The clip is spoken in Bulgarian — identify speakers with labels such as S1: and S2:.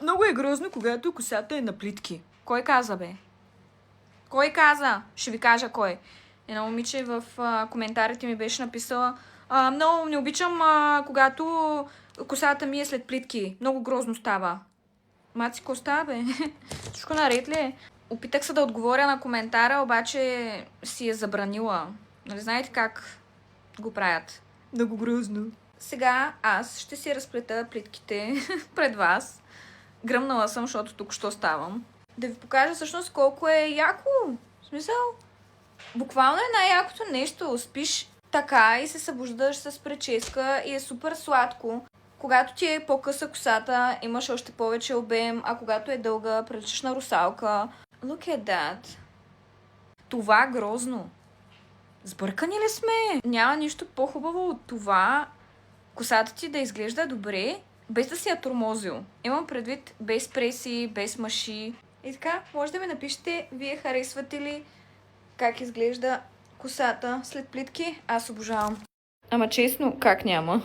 S1: Много е грозно, когато косата е на плитки. Кой каза, бе? Кой каза? Ще ви кажа кой. Едно момиче в коментарите ми беше написала: много не обичам, когато косата ми е след плитки. Много грозно става. Маци, какво става, бе? Всичко наред ли е? Опитах се да отговоря на коментара, обаче си е забранила. Нали знаете как го правят? Много грозно. Сега аз ще си разплета плитките пред вас. Гръмнала съм, защото тук що ставам. Да ви покажа всъщност колко е яко. В смисъл, буквално е най-якото нещо. Спиш така и се събуждаш с прическа и е супер сладко. Когато ти е по-къса косата, имаш още повече обем, а когато е дълга, приличаш на русалка. Look at that. Това грозно. Сбъркани ли сме? Няма нищо по-хубаво от това косата ти да изглежда добре, без да си я тормозил. Имам предвид без преси, без маши. И така, може да ми напишете, вие харесвате ли как изглежда косата след плитки? Аз обожавам. Ама честно, как няма?